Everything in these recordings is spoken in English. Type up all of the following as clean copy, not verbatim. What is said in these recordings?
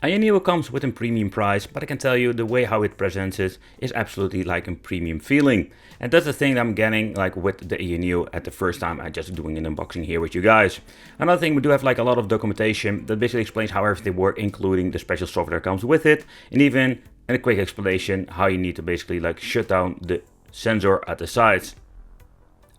I knew it comes with a premium price, but I can tell you the way how it presents it is absolutely like a premium feeling. And that's the thing that I'm getting like with the ENU at the first time I'm just doing an unboxing here with you guys. Another thing, we do have like a lot of documentation that basically explains how everything works, including the special software that comes with it, and even a quick explanation how you need to basically like shut down the sensor at the sides.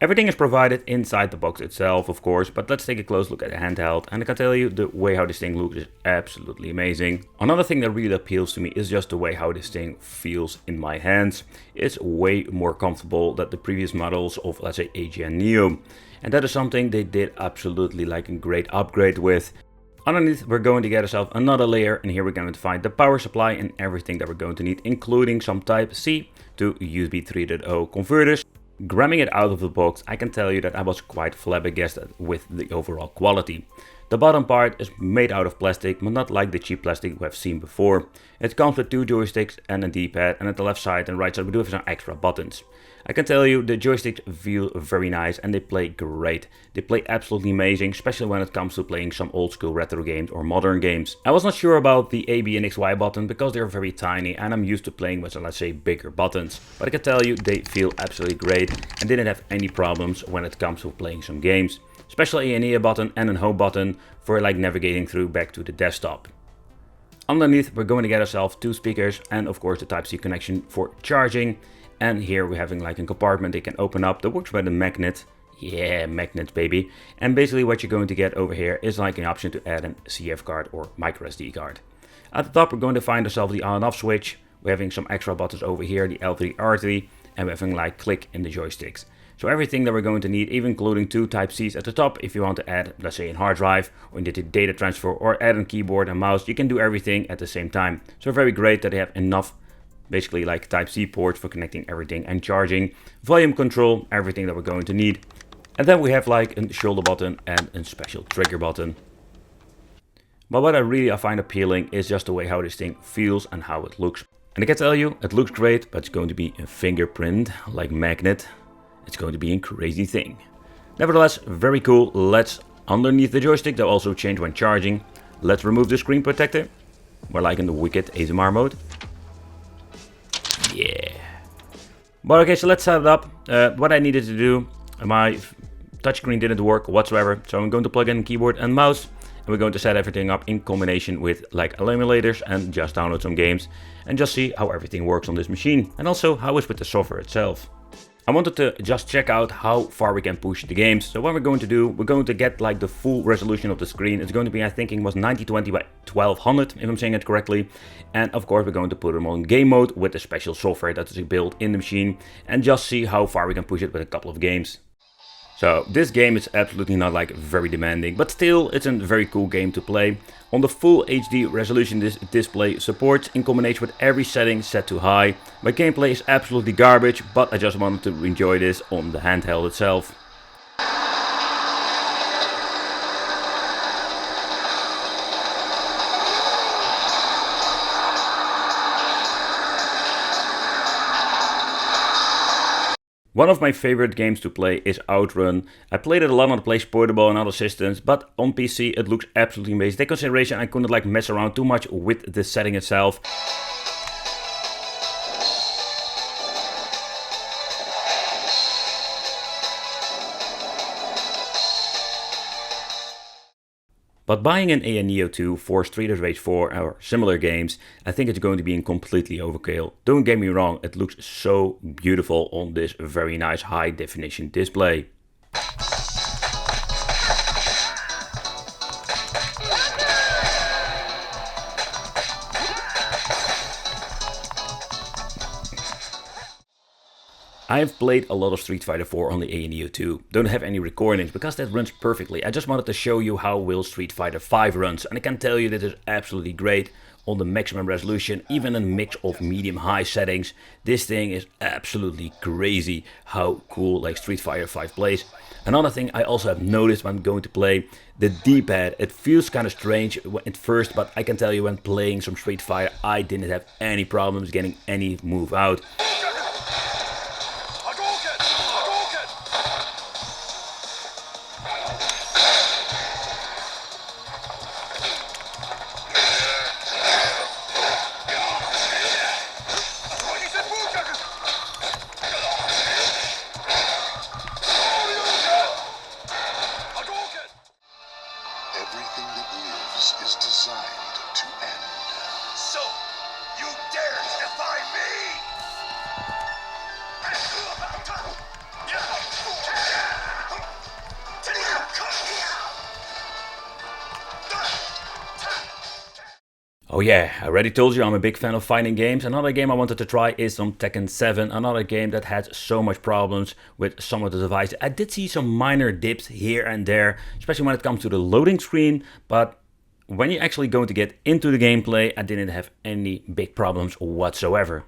Everything is provided inside the box itself, of course, but let's take a close look at the handheld, and I can tell you the way how this thing looks is absolutely amazing. Another thing that really appeals to me is just the way how this thing feels in my hands. It's way more comfortable than the previous models of, let's say, AGN Neo, and that is something they did absolutely like a great upgrade with. Underneath, we're going to get ourselves another layer, and here we're going to find the power supply and everything that we're going to need, including some Type-C to USB 3.0 converters. Grabbing it out of the box, I can tell you that I was quite flabbergasted with the overall quality. The bottom part is made out of plastic, but not like the cheap plastic we have seen before. It comes with 2 joysticks and a D-pad, and at the left side and right side we do have some extra buttons. I can tell you the joysticks feel very nice and they play great. They play absolutely amazing, especially when it comes to playing some old school retro games or modern games. I was not sure about the A, B and XY button because they're very tiny and I'm used to playing with, let's say, bigger buttons. But I can tell you they feel absolutely great and didn't have any problems when it comes to playing some games. Especially an ear button and a home button for like navigating through back to the desktop. Underneath we're going to get ourselves 2 speakers and of course the Type-C connection for charging. And here we're having like a compartment they can open up that works with a magnet. Yeah, magnets baby. And basically what you're going to get over here is like an option to add a CF card or micro SD card. At the top we're going to find ourselves the on and off switch. We're having some extra buttons over here, the L3, R3, and we're having like click in the joysticks. So everything that we're going to need, even including 2 Type-Cs at the top, if you want to add, let's say, a hard drive, or data transfer, or add a keyboard and mouse, you can do everything at the same time. So very great that they have enough, basically like Type-C ports for connecting everything and charging, volume control, everything that we're going to need. And then we have like a shoulder button and a special trigger button. But what I find appealing is just the way how this thing feels and how it looks. And I can tell you, it looks great, but it's going to be a fingerprint, like magnet. It's going to be a crazy thing. Nevertheless, very cool. Let's, underneath the joystick, they'll also change when charging. Let's remove the screen protector. We're like in the wicked ASMR mode. Yeah. But okay, so let's set it up. What I needed to do, my touchscreen didn't work whatsoever. So I'm going to plug in keyboard and mouse. And we're going to set everything up in combination with like emulators and just download some games. And just see how everything works on this machine. And also how it's with the software itself. I wanted to just check out how far we can push the games. So what we're going to do, we're going to get like the full resolution of the screen. It's going to be, I think it was 1920 by 1200, if I'm saying it correctly. And of course, we're going to put them on game mode with the special software that is built in the machine. And just see how far we can push it with a couple of games. So this game is absolutely not like very demanding, but still it's a very cool game to play. On the full HD resolution this display supports in combination with every setting set to high. My gameplay is absolutely garbage, but I just wanted to enjoy this on the handheld itself. One of my favorite games to play is Outrun. I played it a lot on the PlayStation Portable and other systems, but on PC it looks absolutely amazing. Take consideration I couldn't like mess around too much with the setting itself. But buying an AN Neo 2 for Street of Rage 4 or similar games, I think it's going to be a completely overkill. Don't get me wrong, it looks so beautiful on this very nice high definition display. I've played a lot of Street Fighter 4 on the AN Neo 2. Don't have any recordings because that runs perfectly. I just wanted to show you how well Street Fighter 5 runs, and I can tell you that it's absolutely great on the maximum resolution, even in a mix of medium-high settings. This thing is absolutely crazy how cool like Street Fighter 5 plays. Another thing I also have noticed when I'm going to play, the D-pad. It feels kind of strange at first, but I can tell you when playing some Street Fighter, I didn't have any problems getting any move out. Oh yeah, I already told you I'm a big fan of fighting games. Another game I wanted to try is some Tekken 7, another game that had so much problems with some of the devices. I did see some minor dips here and there, especially when it comes to the loading screen, but when you're actually going to get into the gameplay, I didn't have any big problems whatsoever.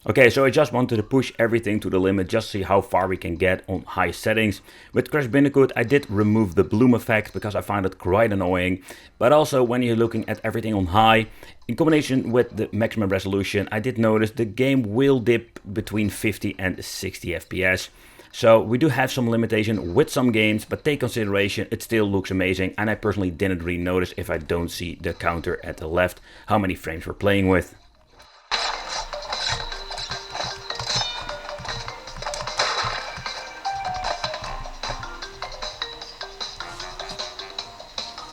Okay, so I just wanted to push everything to the limit, just see how far we can get on high settings. With Crash Bandicoot, I did remove the bloom effect because I find it quite annoying. But also when you're looking at everything on high, in combination with the maximum resolution, I did notice the game will dip between 50 and 60 FPS. So we do have some limitation with some games, but take consideration, it still looks amazing. And I personally didn't really notice, if I don't see the counter at the left, how many frames we're playing with.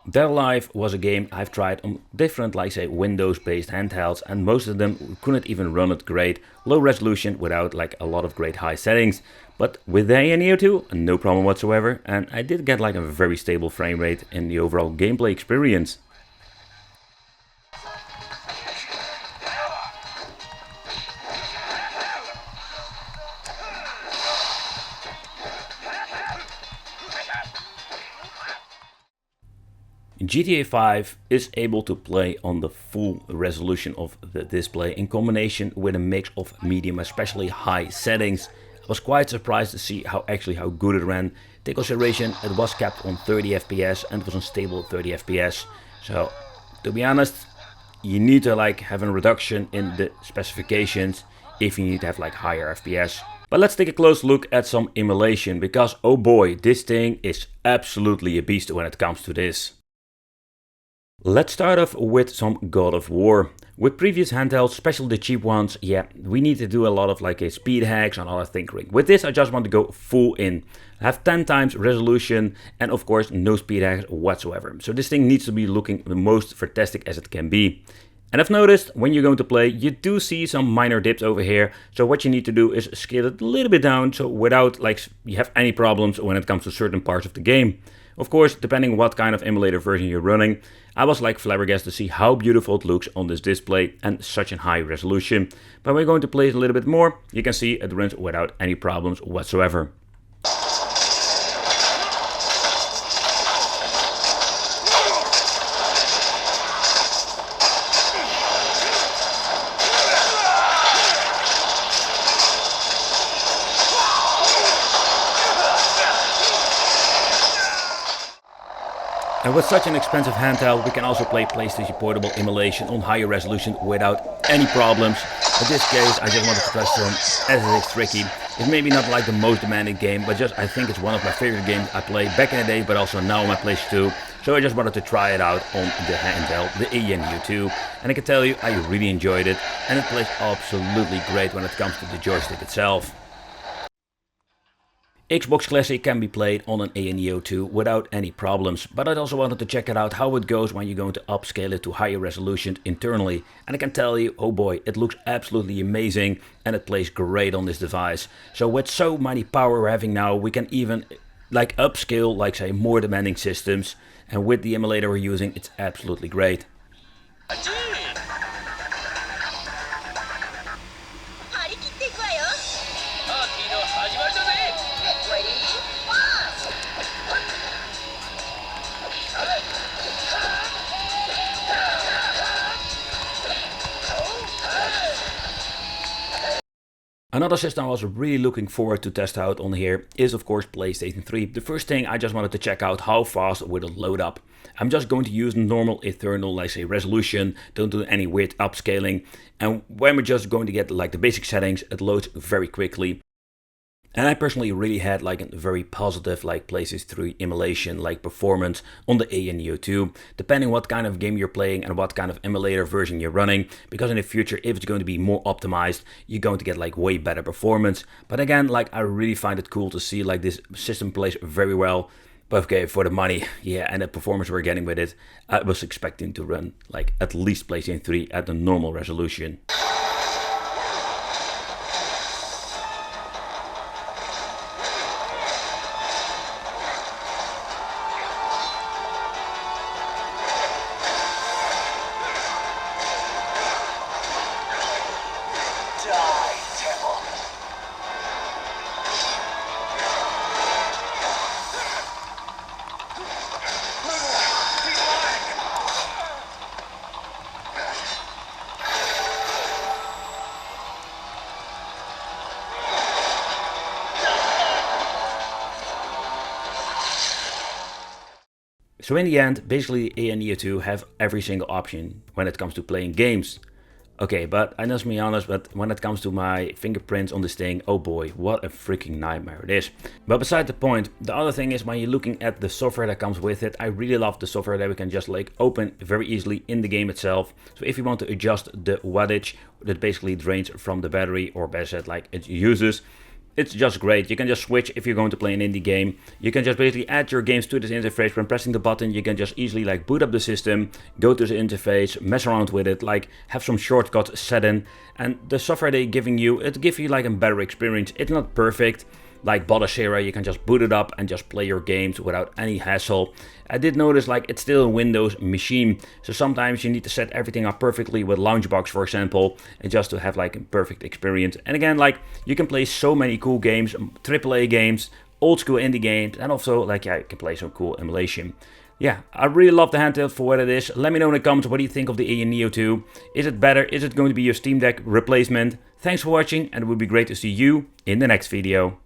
Dead Alive was a game I've tried on different, like say, Windows-based handhelds, and most of them couldn't even run it great, low resolution without like a lot of great high settings. But with the Neo 2, no problem whatsoever, and I did get like a very stable frame rate in the overall gameplay experience. GTA 5 is able to play on the full resolution of the display in combination with a mix of medium, especially high settings. I was quite surprised to see how good it ran. Take consideration, it was capped on 30 FPS and it was unstable at 30 FPS. So to be honest, you need to like have a reduction in the specifications if you need to have like higher FPS. But let's take a close look at some emulation, because oh boy, this thing is absolutely a beast when it comes to this. Let's start off with some God of War. With previous handhelds, especially the cheap ones, yeah, we need to do a lot of like a speed hacks and other tinkering. With this, I just want to go full in. Have 10 times resolution and of course no speed hacks whatsoever. So this thing needs to be looking the most fantastic as it can be. And I've noticed when you're going to play, you do see some minor dips over here. So what you need to do is scale it a little bit down, so without like you have any problems when it comes to certain parts of the game. Of course, depending what kind of emulator version you're running, I was like flabbergasted to see how beautiful it looks on this display and such a high resolution. But when we're going to play it a little bit more, you can see it runs without any problems whatsoever. And with such an expensive handheld, we can also play PlayStation Portable emulation on higher resolution without any problems. In this case, I just wanted to touch on as it is tricky. It's maybe not like the most demanding game, but just I think it's one of my favorite games I played back in the day, but also now on my PlayStation 2. So I just wanted to try it out on the handheld, the Neo 2. And I can tell you, I really enjoyed it, and it plays absolutely great when it comes to the joystick itself. Xbox Classic can be played on an Neo 2 without any problems, but I also wanted to check it out how it goes when you're going to upscale it to higher resolution internally. And I can tell you, oh boy, it looks absolutely amazing and it plays great on this device. So with so many power we're having now, we can even like upscale, like say, more demanding systems. And with the emulator we're using, it's absolutely great. Another system I was really looking forward to test out on here is of course PlayStation 3. The first thing I just wanted to check out how fast would it load up. I'm just going to use normal eternal, like say, resolution, don't do any weird upscaling. And when we're just going to get like the basic settings, it loads very quickly. And I personally really had like a very positive like PlayStation 3 emulation like performance on the Neo 2, depending what kind of game you're playing and what kind of emulator version you're running, because in the future if it's going to be more optimized, you're going to get like way better performance. But again, like I really find it cool to see like this system plays very well. But okay, for the money, yeah, and the performance we're getting with it, I was expecting to run like at least PlayStation 3 at the normal resolution. So in the end, basically A and Neo 2 have every single option when it comes to playing games. Okay, but I must be honest, but when it comes to my fingerprints on this thing, oh boy, what a freaking nightmare it is. But beside the point, the other thing is when you're looking at the software that comes with it, I really love the software that we can just like open very easily in the game itself. So if you want to adjust the wattage that basically drains from the battery, or better said, like it uses, it's just great. You can just switch if you're going to play an indie game. You can just basically add your games to this interface. When pressing the button, you can just easily like boot up the system, go to the interface, mess around with it, like have some shortcuts set in. And the software they're giving you, it gives you like a better experience. It's not perfect. Like Bodacera, you can just boot it up and just play your games without any hassle. I did notice like it's still a Windows machine, so sometimes you need to set everything up perfectly with Launchbox, for example, and just to have like a perfect experience. And again, like you can play so many cool games, AAA games, old school indie games, and also like you can play some cool emulation. Yeah, I really love the handheld for what it is. Let me know in the comments what do you think of the A and Neo 2. Is it better? Is it going to be your Steam Deck replacement? Thanks for watching, and it would be great to see you in the next video.